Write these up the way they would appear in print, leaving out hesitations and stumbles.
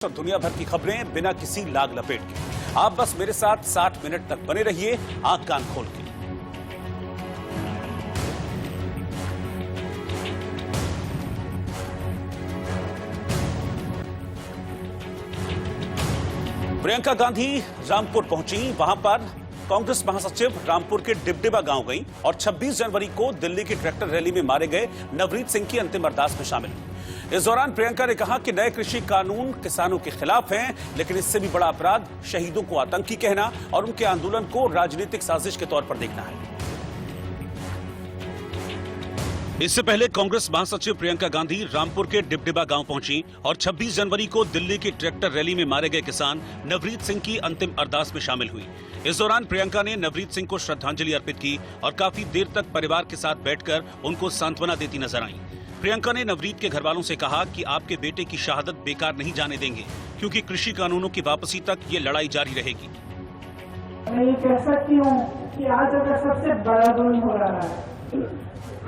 और दुनिया भर की खबरें बिना किसी लाग लपेट के। आप बस मेरे साथ 60 मिनट तक बने रहिए, आंख कान खोल के। प्रियंका गांधी रामपुर पहुंची। वहां पर कांग्रेस महासचिव रामपुर के डिबडिबा गांव गई और 26 जनवरी को दिल्ली की ट्रैक्टर रैली में मारे गए नवरीत सिंह की अंतिम अरदास में शामिल हुई। इस दौरान प्रियंका ने कहा कि नए कृषि कानून किसानों के खिलाफ हैं, लेकिन इससे भी बड़ा अपराध शहीदों को आतंकी कहना और उनके आंदोलन को राजनीतिक साजिश के तौर पर देखना है। इससे पहले कांग्रेस महासचिव प्रियंका गांधी रामपुर के डिबडिबा गांव पहुंची और 26 जनवरी को दिल्ली की ट्रैक्टर रैली में मारे गए किसान नवरीत सिंह की अंतिम अरदास में शामिल हुई। इस दौरान प्रियंका ने नवरीत सिंह को श्रद्धांजलि अर्पित की और काफी देर तक परिवार के साथ बैठकर उनको सांत्वना देती नजर आई। प्रियंका ने नवरीत के घर वालों से कहा कि आपके बेटे की शहादत बेकार नहीं जाने देंगे, क्योंकि कृषि कानूनों की वापसी तक ये लड़ाई जारी रहेगी। मैं ये कह सकती हूँ कि आज अगर सबसे बड़ा जुल्म हो रहा है,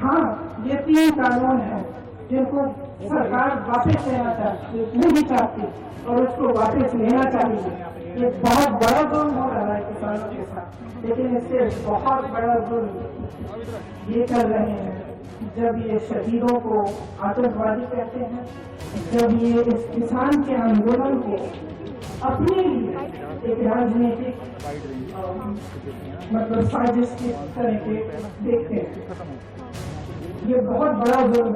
हाँ, ये 3 कानून हैं जिनको सरकार वापस नहीं चाहती और उसको वापस लेना चाहिए। ये बहुत बड़ा जुल्म हो रहा है किसानों के साथ, लेकिन इससे बहुत बड़ा जुल्म ये कर रहे हैं जब ये शहीदों को आतंकवादी कहते हैं, जब ये इस किसान के आंदोलन को अपने लिए एक राजनीतिक मतलब साजिश की तरह के देखते हैं। ये बहुत बड़ा जुल्म।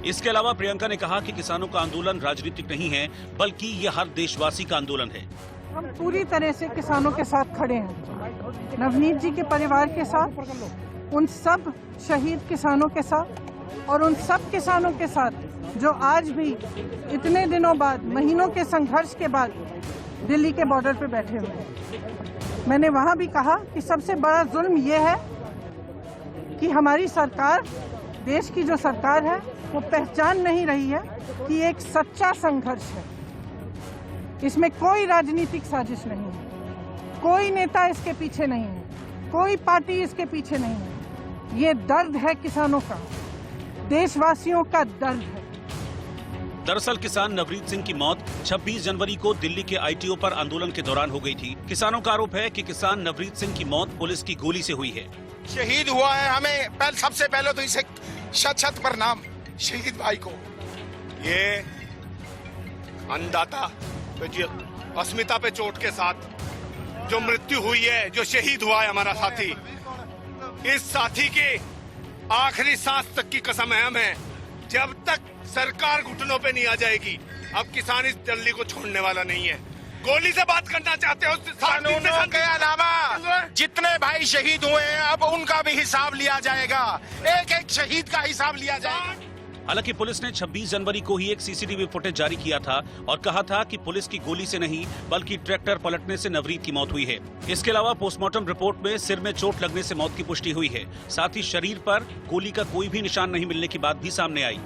इसके अलावा प्रियंका ने कहा कि किसानों का आंदोलन राजनीतिक नहीं है, बल्कि ये हर देशवासी का आंदोलन है। हम पूरी तरह से किसानों के साथ खड़े हैं, नवनीत जी के परिवार के साथ, उन सब शहीद किसानों के साथ और उन सब किसानों के साथ जो आज भी इतने दिनों बाद, महीनों के संघर्ष के बाद दिल्ली के बॉर्डर पे बैठे हुए हैं। मैंने वहाँ भी कहा कि सबसे बड़ा जुल्म ये है कि हमारी सरकार, देश की जो सरकार है, वो पहचान नहीं रही है कि एक सच्चा संघर्ष है। इसमें कोई राजनीतिक साजिश नहीं है, कोई नेता इसके पीछे नहीं है, कोई पार्टी इसके पीछे नहीं है। ये दर्द है किसानों का, देशवासियों का दर्द है। दरअसल किसान नवरीत सिंह की मौत 26 जनवरी को दिल्ली के ITO पर आंदोलन के दौरान हो गई थी। किसानों का आरोप है कि किसान नवरीत सिंह की मौत पुलिस की गोली से हुई है। शहीद हुआ है, हमें सबसे पहले तो इसे शत प्रणाम शहीद भाई को। ये अन्नदाता जो अस्मिता पे चोट के साथ जो मृत्यु हुई है, जो शहीद हुआ है हमारा साथी, इस साथी के आखिरी सांस तक की कसम है हमें, जब तक सरकार घुटनों पे नहीं आ जाएगी, अब किसान इस दिल्ली को छोड़ने वाला नहीं है। गोली से बात करना चाहते हो, कानूनों के अलावा जितने भाई शहीद हुए हैं अब उनका भी हिसाब लिया जाएगा, एक एक शहीद का हिसाब लिया जाएगा। हालांकि पुलिस ने 26 जनवरी को ही एक CCTV फुटेज जारी किया था और कहा था कि पुलिस की गोली से नहीं, बल्कि ट्रैक्टर पलटने से नवरीत की मौत हुई है। इसके अलावा पोस्टमार्टम रिपोर्ट में सिर में चोट लगने से मौत की पुष्टि हुई है। साथ ही शरीर पर गोली का कोई भी निशान नहीं मिलने की बात भी सामने आई।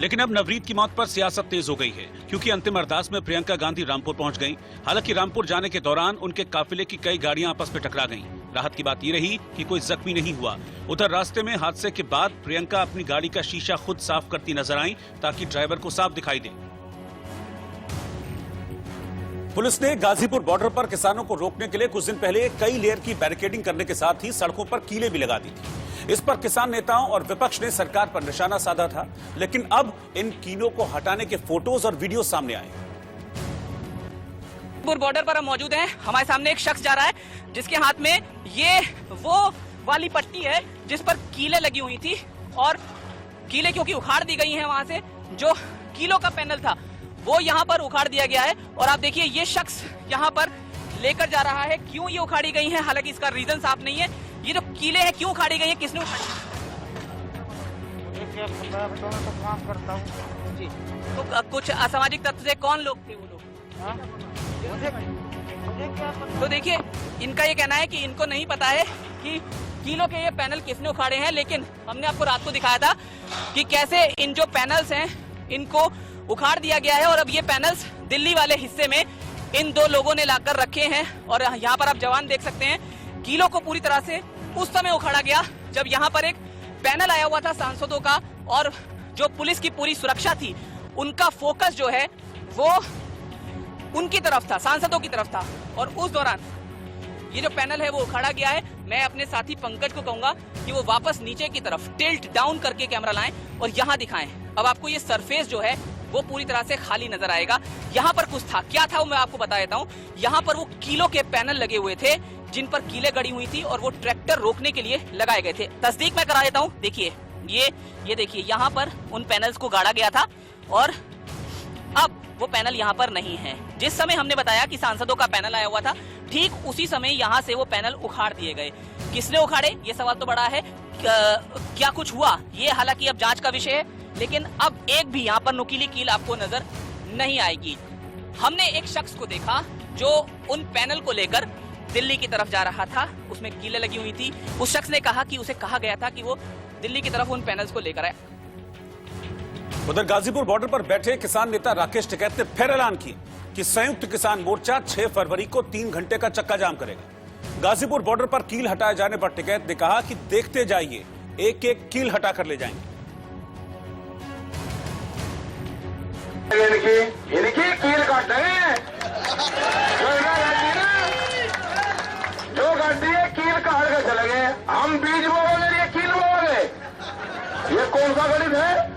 लेकिन अब नवरीत की मौत पर सियासत तेज हो गई है, क्योंकि अंतिम अरदास में प्रियंका गांधी रामपुर पहुंच गईं। हालांकि रामपुर जाने के दौरान उनके काफिले की कई गाड़ियां आपस में टकरा गईं। राहत की बात ये रही कि कोई जख्मी नहीं हुआ। उधर रास्ते में हादसे के बाद प्रियंका अपनी गाड़ी का शीशा खुद साफ करती नजर आईं, ताकि ड्राइवर को साफ दिखाई दे। पुलिस ने गाजीपुर बॉर्डर पर किसानों को रोकने के लिए कुछ दिन पहले कई लेयर की बैरिकेडिंग करने के साथ ही सड़कों पर कीलें भी लगा दी थी। इस पर किसान नेताओं और विपक्ष ने सरकार पर निशाना साधा था, लेकिन अब इन कीलों को हटाने के फोटोज और वीडियो सामने आए। बॉर्डर पर हम मौजूद हैं। हमारे सामने एक शख्स जा रहा है जिसके हाथ में ये वो वाली पट्टी है जिस पर कीलें लगी हुई थी, और कीलें क्योंकि उखाड़ दी गई हैं, वहां से जो कीलों का पैनल था वो यहाँ पर उखाड़ दिया गया है। और आप देखिए ये शख्स यहाँ पर लेकर जा रहा है। क्यों ये उखाड़ी गई हैं, हालांकि इसका रीजन साफ नहीं है। ये जो कीलें हैं क्यों उखाड़ी गई हैं, किसने उखाड़ी? काम करता हूँ जी, तो कुछ असामाजिक तत्व से कौन लोग थे वो लोग? तो देखिए इनका ये कहना है कि इनको नहीं पता है कि कीलों के ये पैनल किसने उखाड़े हैं, लेकिन हमने आपको रात को दिखाया था कि कैसे इन जो पैनल्स हैं इनको उखाड़ दिया गया है। और अब ये पैनल्स दिल्ली वाले हिस्से में इन 2 लोगों ने लाकर रखे हैं। और यहाँ पर आप जवान देख सकते हैं, कीलों को पूरी तरह से उस समय उखाड़ा गया जब यहाँ पर एक पैनल आया हुआ था सांसदों का, और जो पुलिस की पूरी सुरक्षा थी उनका फोकस जो है वो उनकी तरफ था, सांसदों की तरफ था। और उस दौरान ये जो पैनल है वो उखाड़ा गया है। मैं अपने साथी पंकज को कहूंगा कि वो वापस नीचे की तरफ टिल्ट डाउन करके कैमरा लाएं और यहाँ दिखाएं। अब आपको ये सरफेस जो है वो पूरी तरह से खाली नजर आएगा। यहाँ पर कुछ था, क्या था वो मैं आपको बता देता हूँ। यहाँ पर वो कीलों के पैनल लगे हुए थे जिन पर कीलें गड़ी हुई थी और वो ट्रैक्टर रोकने के लिए लगाए गए थे। तस्दीक मैं करा देता हूँ। देखिए ये देखिए, यहाँ पर उन पैनल्स को गाड़ा गया था और अब वो पैनल यहाँ पर नहीं है। जिस समय हमने बताया कि सांसदों का पैनल आया हुआ था, ठीक उसी समय यहाँ से वो पैनल उखाड़ दिए गए। किसने उखाड़े, ये सवाल तो बड़ा है। क्या कुछ हुआ, ये हालांकि अब जांच का विषय है, लेकिन अब एक भी यहाँ पर नुकीली कील आपको नजर नहीं आएगी। हमने एक शख्स को देखा जो उन पैनल को लेकर दिल्ली की तरफ जा रहा था, उसमें कीलें लगी हुई थी। उस शख्स ने कहा कि उसे कहा गया था कि वो दिल्ली की तरफ उन पैनल्स को लेकर आए। उधर गाजीपुर बॉर्डर पर बैठे किसान नेता राकेश टिकैत ने फिर ऐलान किया कि संयुक्त किसान मोर्चा 6 फरवरी को 3 घंटे का चक्का जाम करेगा। गाजीपुर बॉर्डर पर कील हटाए जाने पर टिकैत ने कहा कि देखते जाइए, एक एक कील हटाकर ले जाएंगे। इनकी कील काटेंगे, जो गाड़ी है कील काट के चले गए। हम बीज बोओगे, ये कील बोओगे, ये कौन सा गणित है?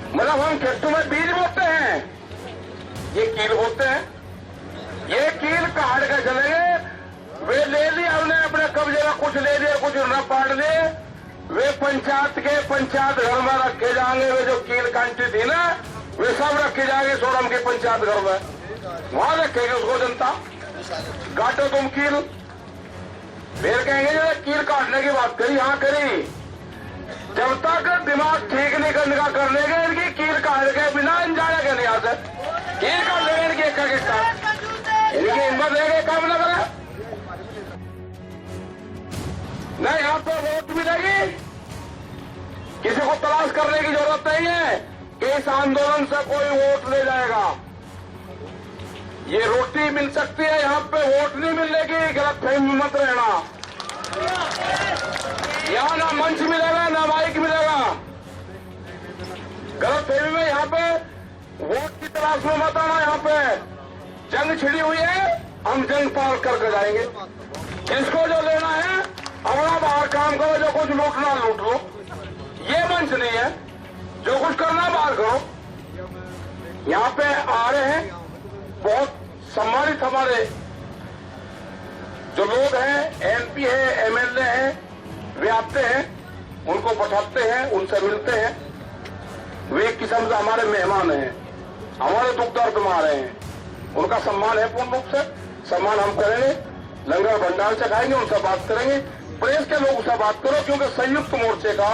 मतलब हम खेतों में बीज बोते हैं, ये कील बोते हैं। ये कील काट के चले गए। वे ले लिया हमने अपने कब्जे में, कुछ ले लिया, कुछ न पाट लिए। वे पंचायत घर में रखे जाएंगे। वे जो कील कांटी थी ना, वे सब रखे जाएंगे सोडम के पंचायत घर में, वहां रखेगी उसको जनता। काटो तुम कील, फिर कहेंगे कील काटने की बात करी, हाँ करी। जब तक दिमाग ठीक नहीं करने का कर लेंगे, इनकी कील काट के बिना जाने के नहीं आते। कील काट लेंगे इनकी एक इनकी हिम्मत है काम न करे। नहीं, यहाँ पर वोट मिलेगी, किसी को तलाश करने की जरूरत नहीं है कि इस आंदोलन से कोई वोट ले जाएगा। ये रोटी मिल सकती है, यहाँ पे वोट नहीं मिलने की गलतफहमी मत रहना। यहाँ ना मंच मिलेगा ना माइक मिलेगा। गलतफहमी में यहाँ पे वोट की तलाश में मत आना। यहाँ पे जंग छिड़ी हुई है, हम जंग पार करके जाएंगे। जिसको जो लेना है अपना बाहर काम करो, जो कुछ लूटना लूट लो। ये मंच नहीं है, जो कुछ करना बाहर करो। यहाँ पे आ रहे हैं बहुत सम्मानित हमारे जो लोग हैं, एमपी है, एमएलए हैं, वे आते हैं, उनको बैठाते हैं, उनसे मिलते हैं। वे एक किस्म से हमारे मेहमान हैं, हमारे दुख दर्द में आ रहे हैं। उनका सम्मान है, पूर्ण रूप से सम्मान हम करेंगे। लंगर भंडार चखाएंगे, उनसे बात करेंगे। प्रेस के लोग से बात करो, क्योंकि संयुक्त मोर्चे का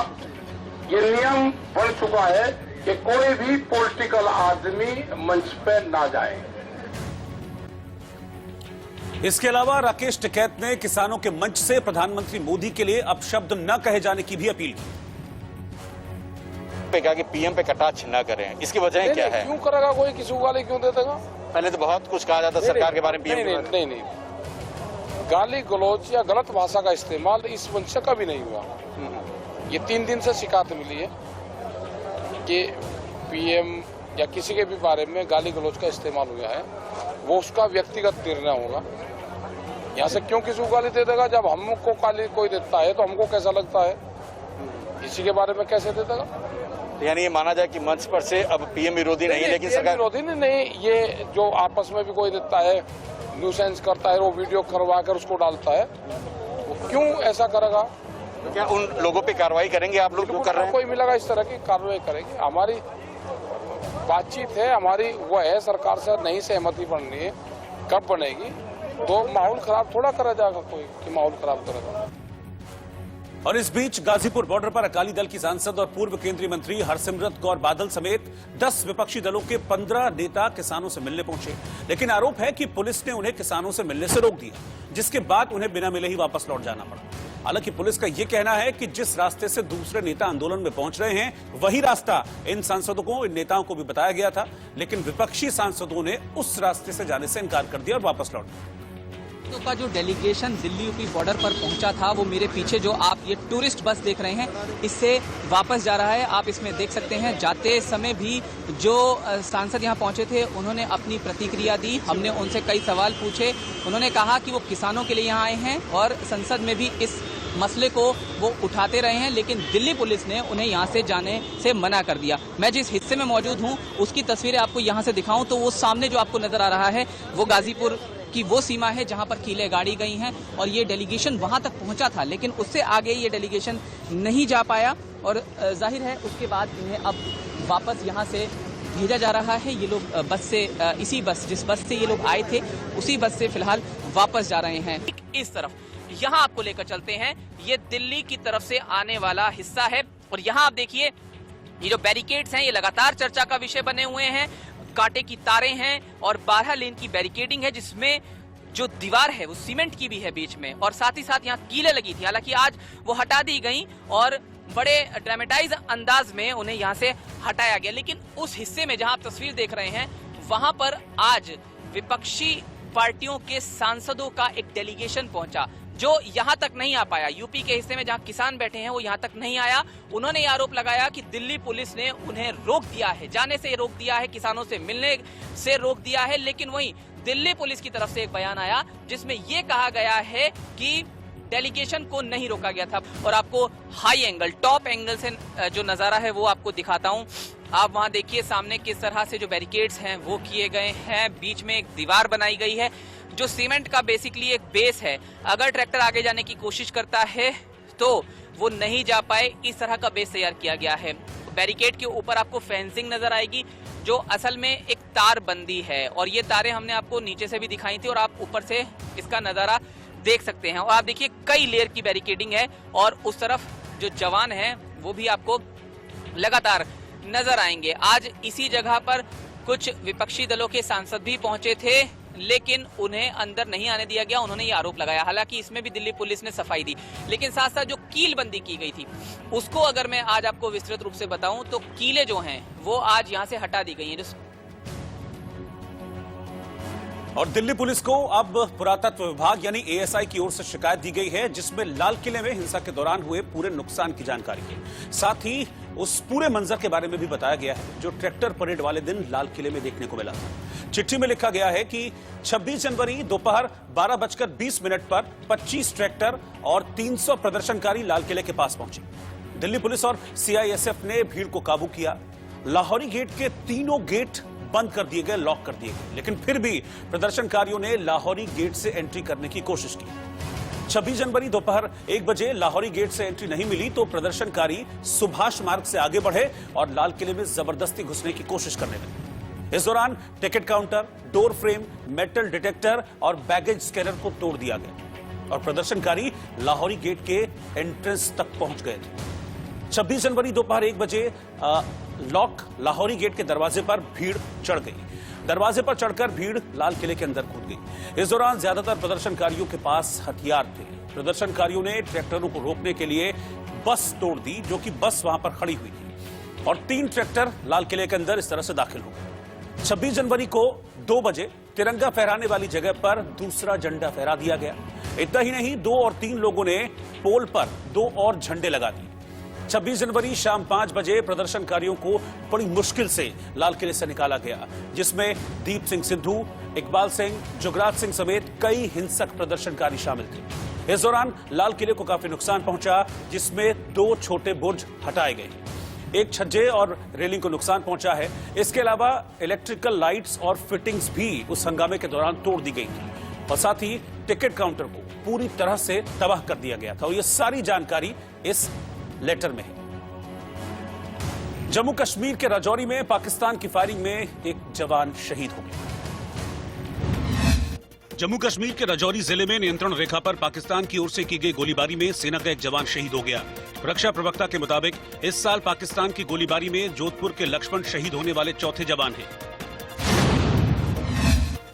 ये नियम बन चुका है कि कोई भी पॉलिटिकल आदमी मंच पे ना जाए। इसके अलावा राकेश टिकैत ने किसानों के मंच से प्रधानमंत्री मोदी के लिए अपशब्द न कहे जाने की भी अपील की। कहा कि पीएम पे कटाक्ष न करें, इसकी वजह क्या है? क्यों करेगा कोई, किसी को गाली क्यों दे देगा? पहले तो बहुत कुछ कहा जाता सरकार के बारे में। नहीं, गाली गलौज या गलत भाषा का इस्तेमाल इस मंच से कभी नहीं हुआ। ये 3 दिन से शिकायत मिली है कि पीएम या किसी के भी बारे में गाली गलौज का इस्तेमाल हुआ है। वो उसका व्यक्तिगत निर्णय होगा। यहाँ से क्यों किसी को गाली दे देगा? जब हमको गाली कोई देता है तो हमको कैसा लगता है, किसी के बारे में कैसे दे देगा? यानी ये माना जाए कि मंच पर से अब पीएम विरोधी नहीं, लेकिन सरकार विरोधी नहीं। ये जो आपस में भी कोई देता है, न्यूसेंस करता है, वो वीडियो करवा कर उसको डालता है, वो क्यों ऐसा करेगा? तो क्या उन लोगों पे कार्रवाई करेंगे आप लोग जो कर रहे हैं? कोई मिलेगा इस तरह की कार्रवाई करेंगे। हमारी बातचीत है, हमारी वो है, सरकार से नहीं सहमति बननी है, कब बनेगी? तो माहौल खराब थोड़ा करा जाएगा कोई कि माहौल खराब करेगा। और इस बीच गाजीपुर बॉर्डर पर अकाली दल की सांसद और पूर्व केंद्रीय मंत्री हरसिमरत कौर बादल समेत 10 विपक्षी दलों के 15 नेता किसानों से मिलने पहुंचे, लेकिन आरोप है कि पुलिस ने उन्हें किसानों से मिलने से रोक दिया, जिसके बाद उन्हें बिना मिले ही वापस लौट जाना पड़ा। हालांकि पुलिस का यह कहना है कि जिस रास्ते से दूसरे नेता आंदोलन में पहुंच रहे हैं, वही रास्ता इन सांसदों को, इन नेताओं को भी बताया गया था, लेकिन विपक्षी सांसदों ने उस रास्ते से जाने से इनकार कर दिया और वापस लौट गए। तो का जो डेलीगेशन दिल्ली यूपी बॉर्डर पर पहुंचा था वो मेरे पीछे जो आप ये टूरिस्ट बस देख रहे हैं इससे वापस जा रहा है। आप इसमें देख सकते हैं जाते समय भी जो सांसद यहाँ पहुंचे थे उन्होंने अपनी प्रतिक्रिया दी। हमने उनसे कई सवाल पूछे। उन्होंने कहा कि वो किसानों के लिए यहाँ आए हैं और संसद में भी इस मसले को वो उठाते रहे हैं, लेकिन दिल्ली पुलिस ने उन्हें यहाँ से जाने से मना कर दिया। मैं जिस हिस्से में मौजूद हूँ उसकी तस्वीरें आपको यहाँ से दिखाऊं तो वो सामने जो आपको नजर आ रहा है वो गाजीपुर की वो सीमा है जहाँ पर कीलें गाड़ी गई हैं और ये डेलीगेशन वहाँ तक पहुँचा था, लेकिन उससे आगे ये डेलीगेशन नहीं जा पाया और जाहिर है उसके बाद इन्हें अब वापस यहाँ से भेजा जा रहा है। ये लोग बस से इसी बस जिस बस से ये लोग आए थे उसी बस से फिलहाल वापस जा रहे हैं। इस तरफ यहाँ आपको लेकर चलते हैं, ये दिल्ली की तरफ से आने वाला हिस्सा है और यहाँ आप देखिए ये जो बैरिकेड्स हैं ये लगातार चर्चा का विषय बने हुए हैं। कांटे की तारें हैं और 12 लेन की बैरिकेडिंग है जिसमें जो दीवार है वो सीमेंट की भी है बीच में और साथ ही साथ यहाँ कीलें लगी थी। हालांकि आज वो हटा दी गई और बड़े ड्रामेटाइज अंदाज में उन्हें यहाँ से हटाया गया, लेकिन उस हिस्से में जहाँ आप तस्वीर देख रहे हैं वहां पर आज विपक्षी पार्टियों के सांसदों का एक डेलीगेशन पहुंचा जो यहां तक नहीं आ पाया। यूपी के हिस्से में जहां किसान बैठे हैं वो यहां तक नहीं आया। उन्होंने ये आरोप लगाया कि दिल्ली पुलिस ने उन्हें रोक दिया है, जाने से रोक दिया है, किसानों से मिलने से रोक दिया है। लेकिन वहीं दिल्ली पुलिस की तरफ से एक बयान आया जिसमें यह कहा गया है कि डेलीगेशन को नहीं रोका गया था। और आपको हाई एंगल टॉप एंगल से जो नजारा है वो आपको दिखाता हूं। आप वहां देखिए सामने किस तरह से जो बैरिकेड्स हैं वो किए गए हैं, बीच में एक दीवार बनाई गई है जो सीमेंट का बेसिकली एक बेस है। अगर ट्रैक्टर आगे जाने की कोशिश करता है तो वो नहीं जा पाए, इस तरह का बेस तैयार किया गया है। बैरिकेड के ऊपर आपको फेंसिंग नजर आएगी जो असल में एक तार बंदी है और ये तारें हमने आपको नीचे से भी दिखाई थी और आप ऊपर से इसका नजारा देख सकते हैं। और आप देखिए कई लेयर की बैरिकेडिंग है और उस तरफ जो जवान हैं वो भी आपको लगातार नजर आएंगे। आज इसी जगह पर कुछ विपक्षी दलों के सांसद भी पहुंचे थे लेकिन उन्हें अंदर नहीं आने दिया गया। उन्होंने ये आरोप लगाया, हालांकि इसमें भी दिल्ली पुलिस ने सफाई दी। लेकिन साथ साथ जो कील बंदी की गई थी उसको अगर मैं आज आपको विस्तृत रूप से बताऊं तो कीलें जो हैं वो आज यहां से हटा दी गई हैं। और दिल्ली पुलिस को अब पुरातत्व विभाग यानी एएसआई की ओर से शिकायत दी गई है जिसमें लाल किले में हिंसा के दौरान हुए पूरे नुकसान की जानकारी है। साथ ही उस पूरे मंजर के बारे में भी बताया गया है जो ट्रैक्टर परेड वाले दिन लाल किले में देखने को मिला था। चिट्ठी में लिखा गया है कि 26 जनवरी दोपहर 12:20 पर 25 ट्रैक्टर और 300 प्रदर्शनकारी लाल किले के पास पहुंचे। दिल्ली पुलिस और सीआईएसएफ ने भीड़ को काबू किया। लाहौरी गेट के तीनों गेट बंद कर दिए गए, लॉक कर दिए गए, लेकिन फिर भी प्रदर्शनकारियों ने लाहौरी गेट से एंट्री करने की कोशिश की। 26 जनवरी दोपहर 1 बजे लाहौरी गेट से एंट्री नहीं मिली तो प्रदर्शनकारी सुभाष मार्ग से आगे बढ़े और लाल किले में जबरदस्ती घुसने की कोशिश करने लगे। इस दौरान ticket counter, door frame, metal detector और बैगेज स्कैनर को तोड़ दिया गया और प्रदर्शनकारी लाहौरी गेट के एंट्रेंस तक पहुंच गए थे। 26 जनवरी दोपहर 1 बजे लॉक लाहौरी गेट के दरवाजे पर भीड़ चढ़ गई। दरवाजे पर चढ़कर भीड़ लाल किले के अंदर कूद गई। इस दौरान ज्यादातर प्रदर्शनकारियों के पास हथियार थे। प्रदर्शनकारियों ने ट्रैक्टरों को रोकने के लिए बस तोड़ दी जो कि बस वहां पर खड़ी हुई थी और 3 ट्रैक्टर लाल किले के अंदर इस तरह से दाखिल हो गए। 26 जनवरी को 2 बजे तिरंगा फहराने वाली जगह पर दूसरा झंडा फहरा दिया गया। इतना ही नहीं 2 और 3 लोगों ने पोल पर 2 और झंडे लगा दिए। 26 जनवरी शाम 5 बजे प्रदर्शनकारियों को बड़ी मुश्किल से लाल किले से निकाला गया जिसमें दीप सिंह सिद्धू, इकबाल सिंह, जुगराज सिंह समेत कई हिंसक प्रदर्शनकारी शामिल थे। इस दौरान लाल किले को काफी नुकसान पहुंचा जिसमें 2 छोटे बुर्ज हटाए गए, एक छज्जे और रेलिंग को नुकसान पहुंचा है। इसके अलावा इलेक्ट्रिकल लाइट्स और फिटिंग्स भी उस हंगामे के दौरान तोड़ दी गई थी और साथ ही टिकट काउंटर को पूरी तरह से तबाह कर दिया गया था और यह सारी जानकारी इस लेटर में है। जम्मू कश्मीर के राजौरी में पाकिस्तान की फायरिंग में एक जवान शहीद हो गया। जम्मू कश्मीर के राजौरी जिले में नियंत्रण रेखा पर पाकिस्तान की ओर से की गई गोलीबारी में सेना का एक जवान शहीद हो गया। रक्षा प्रवक्ता के मुताबिक इस साल पाकिस्तान की गोलीबारी में जोधपुर के लक्ष्मण शहीद होने वाले चौथे जवान हैं।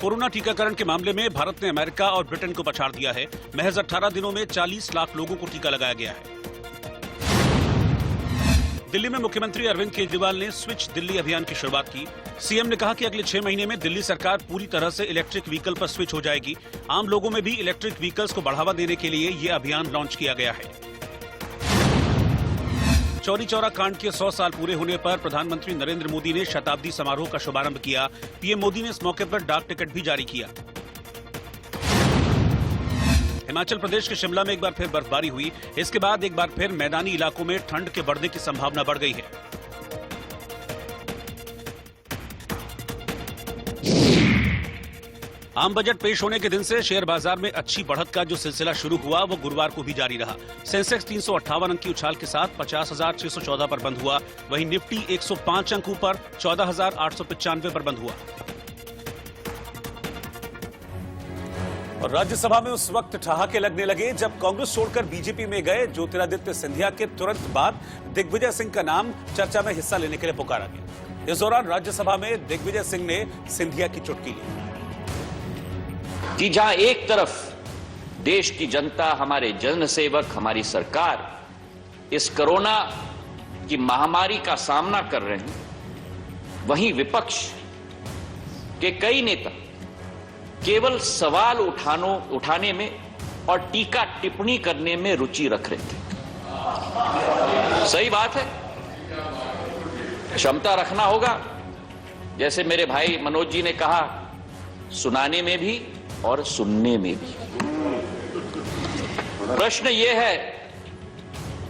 कोरोना टीकाकरण के मामले में भारत ने अमेरिका और ब्रिटेन को पछाड़ दिया है। महज 18 दिनों में 40 लाख लोगों को टीका लगाया गया है। दिल्ली में मुख्यमंत्री अरविंद केजरीवाल ने स्विच दिल्ली अभियान की शुरुआत की। सीएम ने कहा कि अगले 6 महीने में दिल्ली सरकार पूरी तरह से इलेक्ट्रिक व्हीकल पर स्विच हो जाएगी। आम लोगों में भी इलेक्ट्रिक व्हीकल्स को बढ़ावा देने के लिए ये अभियान लॉन्च किया गया है। चौरी चौरा कांड के 100 साल पूरे होने पर प्रधानमंत्री नरेंद्र मोदी ने शताब्दी समारोह का शुभारंभ किया। पीएम मोदी ने इस मौके पर डाक टिकट भी जारी किया। हिमाचल प्रदेश के शिमला में एक बार फिर बर्फबारी हुई। इसके बाद एक बार फिर मैदानी इलाकों में ठंड के बढ़ने की संभावना बढ़ गई है। आम बजट पेश होने के दिन से शेयर बाजार में अच्छी बढ़त का जो सिलसिला शुरू हुआ वो गुरुवार को भी जारी रहा। सेंसेक्स 358 अंक की उछाल के साथ 50,614 पर बंद हुआ। वहीं निफ्टी 105 अंक ऊपर 14,895 पर बंद हुआ। और राज्यसभा में उस वक्त ठहाके लगने लगे जब कांग्रेस छोड़कर बीजेपी में गए ज्योतिरादित्य सिंधिया के तुरंत बाद दिग्विजय सिंह का नाम चर्चा में हिस्सा लेने के लिए पुकारा गया। इस दौरान राज्यसभा में दिग्विजय सिंह ने सिंधिया की चुटकी ली कि जहां एक तरफ देश की जनता, हमारे जनसेवक, हमारी सरकार इस कोरोना की महामारी का सामना कर रहे हैं, वहीं विपक्ष के कई नेता केवल सवाल उठाने में और टीका टिप्पणी करने में रुचि रख रहे थे। सही बात है, क्षमता रखना होगा। जैसे मेरे भाई मनोज जी ने कहा, सुनाने में भी और सुनने में भी। प्रश्न यह है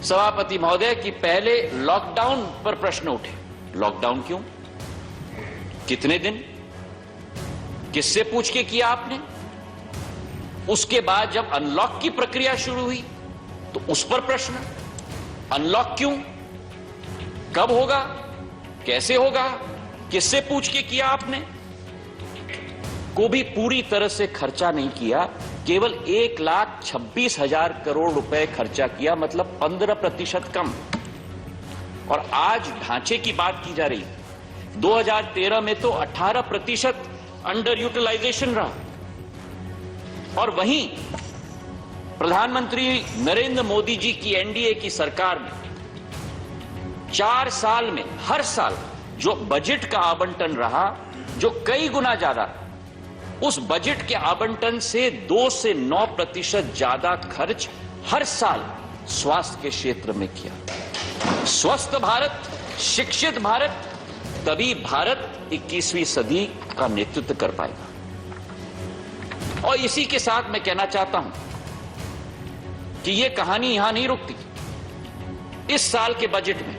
सभापति महोदय कि पहले लॉकडाउन पर प्रश्न उठे। लॉकडाउन क्यों, कितने दिन, किससे पूछ के किया आपने? उसके बाद जब अनलॉक की प्रक्रिया शुरू हुई तो उस पर प्रश्न, अनलॉक क्यों, कब होगा, कैसे होगा, किससे पूछ के किया आपने? को भी पूरी तरह से खर्चा नहीं किया, केवल 1,26,000 करोड़ रुपए खर्चा किया, मतलब 15% कम। और आज ढांचे की बात की जा रही है। 2013 में तो 18% अंडर यूटिलाइजेशन रहा। और वहीं प्रधानमंत्री नरेंद्र मोदी जी की एनडीए की सरकार ने 4 साल में हर साल जो बजट का आवंटन रहा, जो कई गुना ज्यादा, उस बजट के आवंटन से 2 से 9% ज्यादा खर्च हर साल स्वास्थ्य के क्षेत्र में किया। स्वस्थ भारत, शिक्षित भारत, तभी भारत 21वीं सदी का नेतृत्व कर पाएगा। और इसी के साथ मैं कहना चाहता हूं कि यह कहानी यहां नहीं रुकती। इस साल के बजट में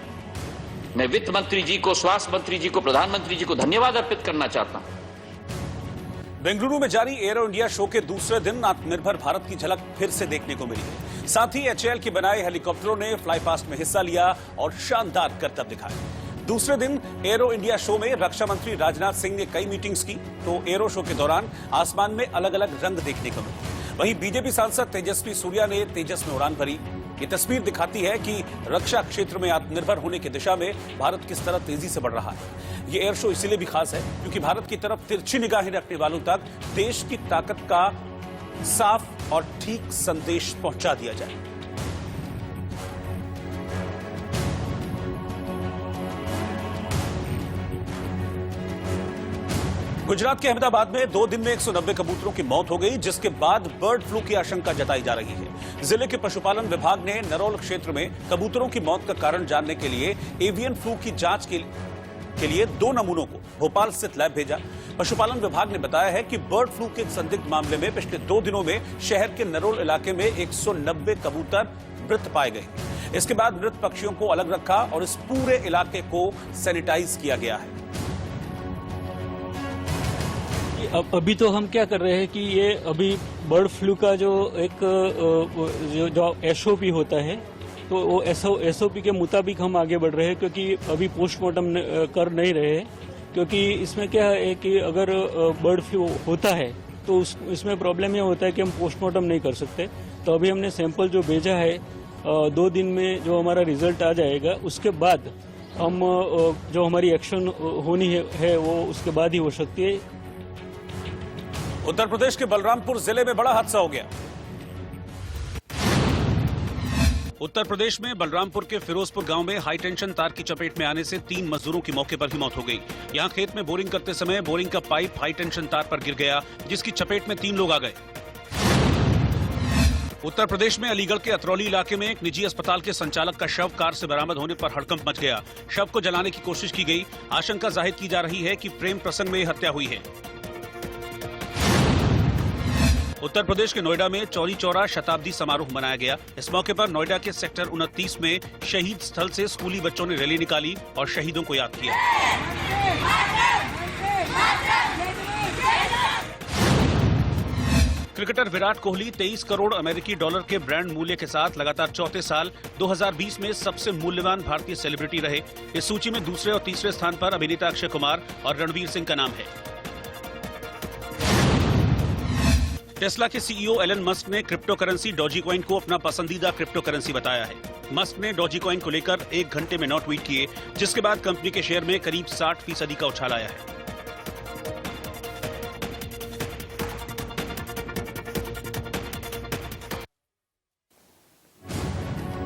मैं वित्त मंत्री जी को, स्वास्थ्य मंत्री जी को, प्रधानमंत्री जी को धन्यवाद अर्पित करना चाहता हूं। बेंगलुरु में जारी एरो इंडिया शो के दूसरे दिन आत्मनिर्भर भारत की झलक फिर से देखने को मिली है। साथ ही एचएएल के बनाए हेलीकॉप्टरों ने फ्लाई पास्ट में हिस्सा लिया और शानदार करतब दिखाए। दूसरे दिन एरो इंडिया शो में रक्षा मंत्री राजनाथ सिंह ने कई मीटिंग्स की, तो एरो शो के दौरान आसमान में अलग अलग रंग देखने को मिले। वहीं बीजेपी सांसद तेजस्वी सूर्या ने तेजस में उड़ान भरी। ये तस्वीर दिखाती है कि रक्षा क्षेत्र में आत्मनिर्भर होने की दिशा में भारत किस तरह तेजी से बढ़ रहा है। ये एयर शो इसलिए भी खास है क्योंकि भारत की तरफ तिरछी निगाहें रखने वालों तक देश की ताकत का साफ और ठीक संदेश पहुंचा दिया जाए। गुजरात के अहमदाबाद में 2 दिन में 190 कबूतरों की मौत हो गई, जिसके बाद बर्ड फ्लू की आशंका जताई जा रही है। जिले के पशुपालन विभाग ने नरौल क्षेत्र में कबूतरों की मौत का कारण जानने के लिए एवियन फ्लू की जांच के लिए 2 नमूनों को भोपाल स्थित लैब भेजा। पशुपालन विभाग ने बताया है कि बर्ड फ्लू के संदिग्ध मामले में पिछले 2 दिनों में शहर के नरौल इलाके में 190 कबूतर मृत पाए गए। इसके बाद मृत पक्षियों को अलग रखा और इस पूरे इलाके को सैनिटाइज किया गया है। अभी तो हम क्या कर रहे हैं कि ये अभी बर्ड फ्लू का जो एक जो एसओपी होता है, तो वो एसओपी के मुताबिक हम आगे बढ़ रहे हैं, क्योंकि अभी पोस्टमार्टम कर नहीं रहे हैं। क्योंकि इसमें क्या है कि अगर बर्ड फ्लू होता है तो इसमें प्रॉब्लम ये होता है कि हम पोस्टमार्टम नहीं कर सकते। तो अभी हमने सैंपल जो भेजा है, 2 दिन में जो हमारा रिजल्ट आ जाएगा, उसके बाद हम जो हमारी एक्शन होनी है वो उसके बाद ही हो सकती है। उत्तर प्रदेश के बलरामपुर जिले में बड़ा हादसा हो गया। उत्तर प्रदेश में बलरामपुर के फिरोजपुर गांव में हाई टेंशन तार की चपेट में आने से 3 मजदूरों की मौके पर ही मौत हो गई। यहां खेत में बोरिंग करते समय बोरिंग का पाइप हाई टेंशन तार पर गिर गया, जिसकी चपेट में 3 लोग आ गए। उत्तर प्रदेश में अलीगढ़ के अतरौली इलाके में एक निजी अस्पताल के संचालक का शव कार से बरामद होने पर हड़कंप मच गया। शव को जलाने की कोशिश की गई। आशंका जाहिर की जा रही है कि प्रेम प्रसंग में हत्या हुई है। उत्तर प्रदेश के नोएडा में चौरी चौरा शताब्दी समारोह मनाया गया। इस मौके पर नोएडा के सेक्टर 29 में शहीद स्थल से स्कूली बच्चों ने रैली निकाली और शहीदों को याद किया। क्रिकेटर विराट कोहली 23 करोड़ अमेरिकी डॉलर के ब्रांड मूल्य के साथ लगातार चौथे साल 2020 में सबसे मूल्यवान भारतीय सेलिब्रिटी रहे। इस सूची में दूसरे और तीसरे स्थान पर अभिनेता अक्षय कुमार और रणवीर सिंह का नाम है। टेस्ला के सीईओ एलन मस्क ने क्रिप्टो करेंसी डॉजीकॉइन को अपना पसंदीदा क्रिप्टो करेंसी बताया है। मस्क ने डॉजीकॉइन को लेकर 1 घंटे में 9 ट्वीट किए, जिसके बाद कंपनी के शेयर में करीब 60% का उछाल आया है।